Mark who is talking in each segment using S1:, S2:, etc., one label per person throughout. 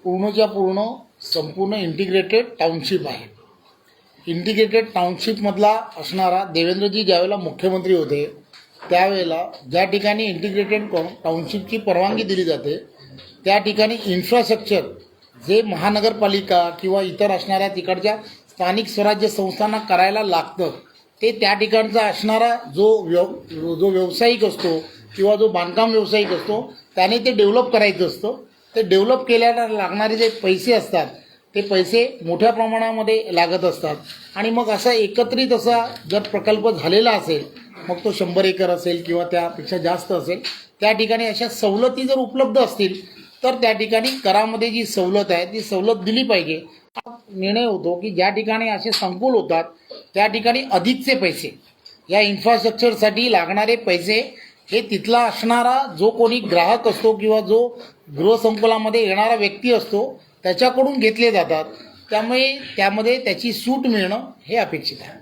S1: पूर्णच्या पूर्ण संपूर्ण इंटिग्रेटेड टाउनशिप आहे. इंटिग्रेटेड टाउनशिपमधला असणारा देवेंद्रजी ज्यावेळेला मुख्यमंत्री होते त्यावेळेला ज्या ठिकाणी इंटिग्रेटेड टाउनशिपची परवानगी दिली जाते त्या ठिकाणी इन्फ्रास्ट्रक्चर जे महानगरपालिका किंवा इतर असणाऱ्या तिकडच्या स्थानिक स्वराज्य संस्थांना करायला लागतं ते त्या ठिकाणचा असणारा जो व्यावसायिक असतो किंवा जो बांधकाम व्यावसायिक असतो त्याने ते डेव्हलप करायचं असतं. ते डेव्हलप केल्याला लागणारे जे पैसे असतात ते पैसे मोठ्या प्रमाणामध्ये लागत असतात आणि मग असा एकत्रित असा जर प्रकल्प झालेला असेल मग तो 100 एकर असेल किंवा त्यापेक्षा जास्त असेल त्या ठिकाणी अशा सवलती जर उपलब्ध असतील तर त्या ठिकाणी करामध्ये जी सवलत आहे ती सवलत दिली पाहिजे. निर्णय होतो की ज्या ठिकाणी असे संकुल होतात त्या ठिकाणी अधिकचे पैसे या इन्फ्रास्ट्रक्चरसाठी लागणारे पैसे हे तिथला असणारा जो कोणी ग्राहक असतो किंवा जो गृहसंकुलामध्ये येणारा व्यक्ती असतो त्याच्याकडून घेतले जातात. त्यामुळे त्यामध्ये त्याची सूट मिळणं हे अपेक्षित आहे.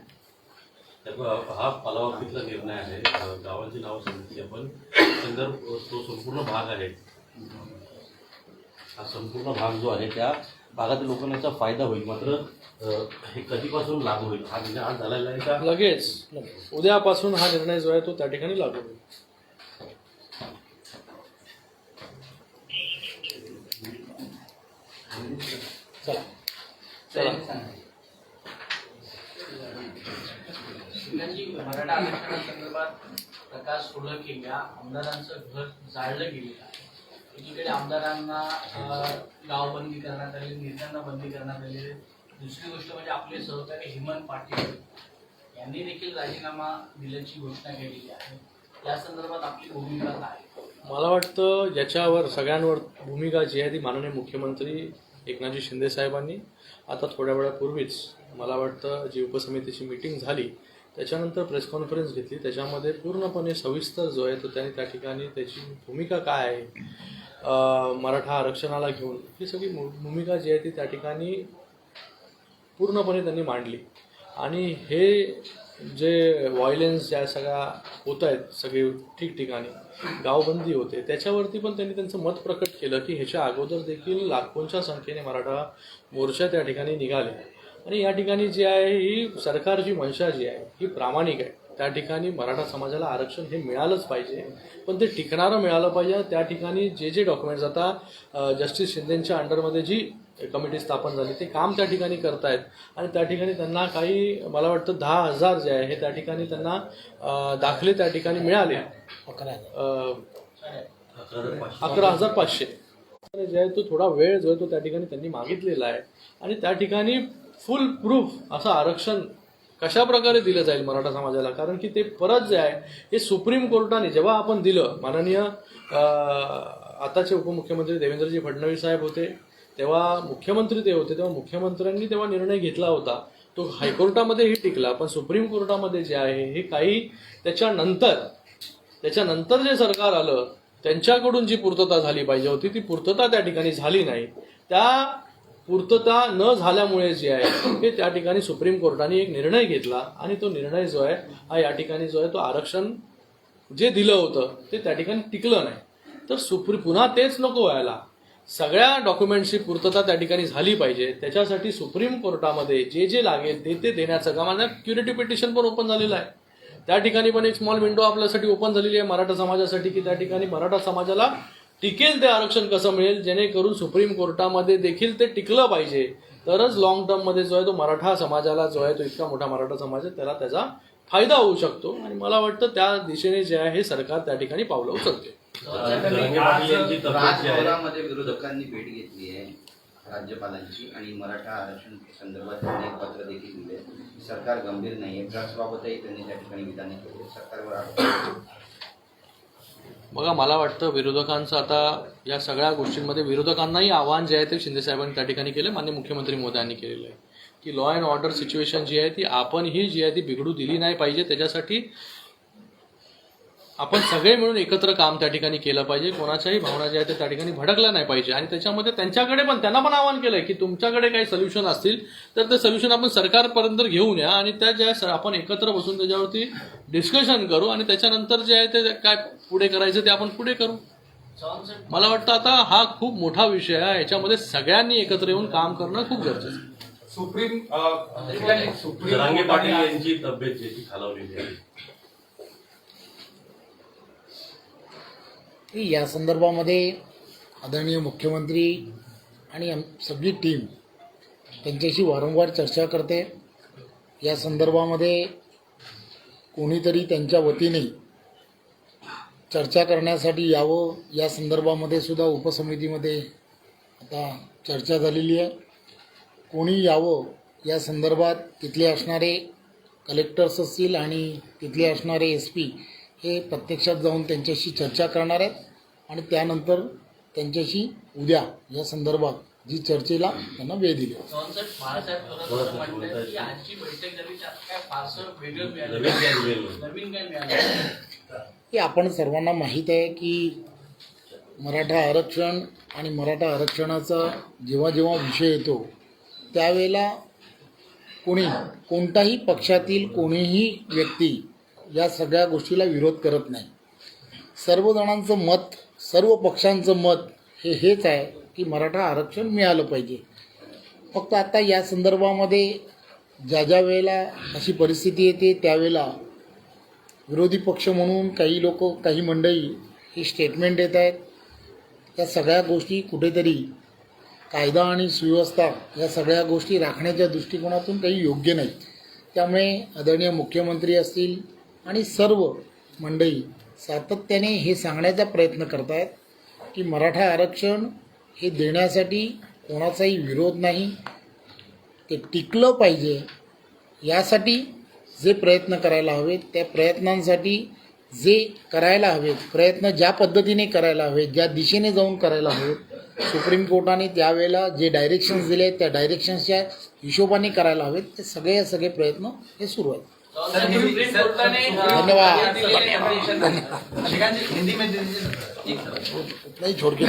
S2: हा कालावधीतला निर्णय आहे. गावांची नावं सांगितली आपण. तो संपूर्ण भाग आहे. हा संपूर्ण भाग जो आहे त्या भागातील लोकांना याचा फायदा होईल. मात्र हे कधीपासून लागू होईल हा निर्णय आज झालेला आहे का?
S3: लगेच उद्यापासून हा निर्णय जो आहे तो त्या ठिकाणी लागू होईल.
S4: मराठा आरक्षणासंदर्भात प्रकाश सोळंके या आमदारांचं घर जाळलं गेलेलं आहे. एकीकडे आमदारांना गावबंदी करण्यात आली, नेत्यांना बंदी करण्यात आली. दुसरी गोष्ट म्हणजे आपले सहकारी हेमंत पाटील यांनी देखील राजीनामा दिल्याची घोषणा केलेली आहे. या संदर्भात आपली भूमिका काय?
S3: मला वाटतं याच्यावर सगळ्यांवर भूमिका जी आहे ती माननीय मुख्यमंत्री एकनाथजी शिंदे साहेबांनी आता थोड्या वेळापूर्वीच मला वाटतं जी उपसमितीची मीटिंग झाली त्याच्यानंतर प्रेस कॉन्फरन्स घेतली त्याच्यामध्ये पूर्णपणे सविस्तर जो आहे तो त्यांनी त्या ठिकाणी त्याची भूमिका काय आहे मराठा आरक्षणाला घेऊन ही सगळी भूमिका जी आहे ती त्या ठिकाणी पूर्णपणे त्यांनी मांडली. आणि हे जे व्हायलन्स ज्या सगळ्या होत आहेत सगळे ठिकठिकाणी गावबंदी होते त्याच्यावरती पण त्यांनी त्यांचं मत प्रकट केलं की ह्याच्या अगोदर देखील लाखोंच्या संख्येने मराठा मोर्चा त्या ठिकाणी निघाले आणि या ठिकाणी जी आहे ही सरकारची मंशा जी आहे ही प्रामाणिक आहे. त्या ठिकाणी मराठा समाजाला आरक्षण हे मिळालंच पाहिजे पण ते टिकणारं मिळालं पाहिजे. त्या ठिकाणी जे डॉक्युमेंट्स आता जस्टिस शिंदेंच्या अंडरमध्ये जी कमिटी स्थापन झाली ते काम त्या ठिकाणी करतायत आणि त्या ठिकाणी त्यांना काही मला वाटतं 10,000 जे आहे हे त्या ठिकाणी त्यांना दाखले त्या ठिकाणी मिळाले 11,500 जे आहे तो थोडा वेळ जो आहे तो त्या ठिकाणी त्यांनी मागितलेला आहे आणि त्या ठिकाणी फुल प्रूफ असं आरक्षण कशा प्रकारे दिलं जाईल मराठा समाजाला. कारण की ते परत जे आहे हे सुप्रीम कोर्टाने जेव्हा आपण दिलं माननीय आताचे उपमुख्यमंत्री देवेंद्रजी फडणवीस साहेब होते तेव्हा मुख्यमंत्री ते होते तेव्हा मुख्यमंत्र्यांनी तेव्हा निर्णय घेतला होता तो हायकोर्टामध्येही टिकला पण सुप्रीम कोर्टामध्ये जे आहे हे काही त्याच्यानंतर जे सरकार आलं त्यांच्याकडून जी पूर्तता झाली पाहिजे होती ती पूर्तता त्या ठिकाणी झाली नाही. त्या पूर्तता न झाल्यामुळे जे आहे हे त्या ठिकाणी सुप्रीम कोर्टाने एक निर्णय घेतला आणि तो निर्णय जो आहे हा या ठिकाणी जो आहे तो आरक्षण जे दिलं होतं ते त्या ठिकाणी टिकलं नाही. तर पुन्हा तेच नको व्हायला. सगळ्या डॉक्युमेंट्सची पूर्तता त्या ठिकाणी झाली पाहिजे. त्याच्यासाठी सुप्रीम कोर्टामध्ये जे लागेल ते देण्याचं काम आणि क्युरेटिव्ह पिटिशन पण ओपन झालेलं आहे. त्या ठिकाणी पण एक स्मॉल विंडो आपल्यासाठी ओपन झालेली आहे मराठा समाजासाठी की त्या ठिकाणी मराठा समाजाला टिकेल ते आरक्षण कसं मिळेल जेणेकरून सुप्रीम कोर्टामध्ये देखील ते टिकलं पाहिजे. तरच लॉंग टर्ममध्ये जो आहे तो मराठा समाजाला जो आहे तो इतका मोठा मराठा समाज आहे त्याला त्याचा फायदा होऊ शकतो आणि मला वाटतं त्या दिशेने जे आहे हे सरकार त्या ठिकाणी पावलं उचलते.
S5: राजभवनामध्ये विरोधकांनी भेट घेतली आहे राज्यपालांची आणि मराठा आरक्षण संदर्भात त्यांनी एक पत्र देखील दिले. सरकार गंभीर नाही आहे ड्रग्सबाबतही त्यांनी त्या ठिकाणी विधाने केली. सरकारवर
S3: बघा मला वाटतं विरोधकांचं आता या सगळ्या गोष्टींमध्ये विरोधकांनाही आव्हान जे आहे ते शिंदे साहेबांनी त्या ठिकाणी केलं माननीय मुख्यमंत्री मोदयांनी केलेलं आहे की लॉ अँड ऑर्डर सिच्युएशन जी आहे ती आपण ही जी आहे ती बिघडू दिली नाही पाहिजे. त्याच्यासाठी आपण सगळे मिळून एकत्र काम त्या ठिकाणी केलं पाहिजे. कोणाच्याही भावना ज्या आहेत त्या ठिकाणी भडकल्या नाही पाहिजे आणि त्याच्यामध्ये त्यांना पण आवाहन केलंय की तुमच्याकडे काही सोल्युशन असतील तर ते सोल्युशन आपण सरकारपर्यंत घेऊन या आणि त्या ज्या आपण एकत्र बसून त्याच्यावरती डिस्कशन करू आणि त्याच्यानंतर जे आहे ते काय पुढे करायचं ते आपण पुढे करू.
S4: चव्हाण साहेब,
S3: मला वाटतं आता हा खूप मोठा विषय आहे, याच्यामध्ये सगळ्यांनी एकत्र येऊन काम करणं खूप गरजेचं आहे.
S2: जरांगे पाटील यांची तब्येत जी ती खालावलेली आहे.
S1: या संदर्भामध्ये आदरणीय मुख्यमंत्री आणि सगळी टीम त्यांच्याशी वारंवार चर्चा करते. या संदर्भामध्ये कोणीतरी त्यांच्या वतीने चर्चा करण्यासाठी यावं, या संदर्भामध्ये सुद्धा उपसमितीमध्ये आता चर्चा झालेली आहे. कोणी यावं या संदर्भात तिथले असणारे कलेक्टर्स असतील आणि तिथले असणारे SP हे प्रत्यक्षात जाऊन त्यांच्याशी चर्चा करणार आहेत आणि त्यानंतर त्यांच्याशी उद्या या संदर्भात जी चर्चेला त्यांना वेळ दिली.
S4: चव्हाण साहेब, बाळासाहेब थोरात असं म्हणतात की आजची बैठक झाली त्यात काय फारसं वेगळं मिळालं
S2: नवीन काय
S4: नाही.
S2: मिळेल?
S4: नवीन काय मिळालं?
S1: की आपण सर्वांना माहीत आहे की मराठा आरक्षण आणि मराठा आरक्षणाचा जेव्हा जेव्हा विषय येतो त्यावेळेला कोणताही पक्षातील कोणीही व्यक्ती या सगळ्या गोष्टीला विरोध करत नाही. सर्वजणांचं मत, सर्व पक्षांचं मत हेच आहे की मराठा आरक्षण मिळालं पाहिजे. फक्त आता या संदर्भामध्ये ज्या वेळेला अशी परिस्थिती येते त्यावेळेला विरोधी पक्ष म्हणून काही लोक, काही मंडळी ही स्टेटमेंट देत आहेत. या सगळ्या गोष्टी कुठेतरी कायदा आणि सुव्यवस्था या सगळ्या गोष्टी राखण्याच्या दृष्टिकोनातून काही योग्य नाहीत. त्यामुळे आदरणीय मुख्यमंत्री असतील आणि सर्व मंडळी सातत्याने हे सांगण्याचा प्रयत्न करत आहेत की मराठा आरक्षण हे देण्यासाठी कोणाचाही विरोध नाही, ते टिकलं पाहिजे. यासाठी जे प्रयत्न करायला हवेत त्या प्रयत्नांसाठी जे करायला हवेत, प्रयत्न ज्या पद्धतीने करायला हवेत, ज्या दिशेने जाऊन करायला हवेत, सुप्रीम कोर्टाने त्यावेळेला जे डायरेक्शन्स दिले त्या डायरेक्शन्सच्या हिशोबाने करायला हवेत, ते सगळे प्रयत्न हे सुरू आहेत. धन्यवाद. नहीं छोड़ के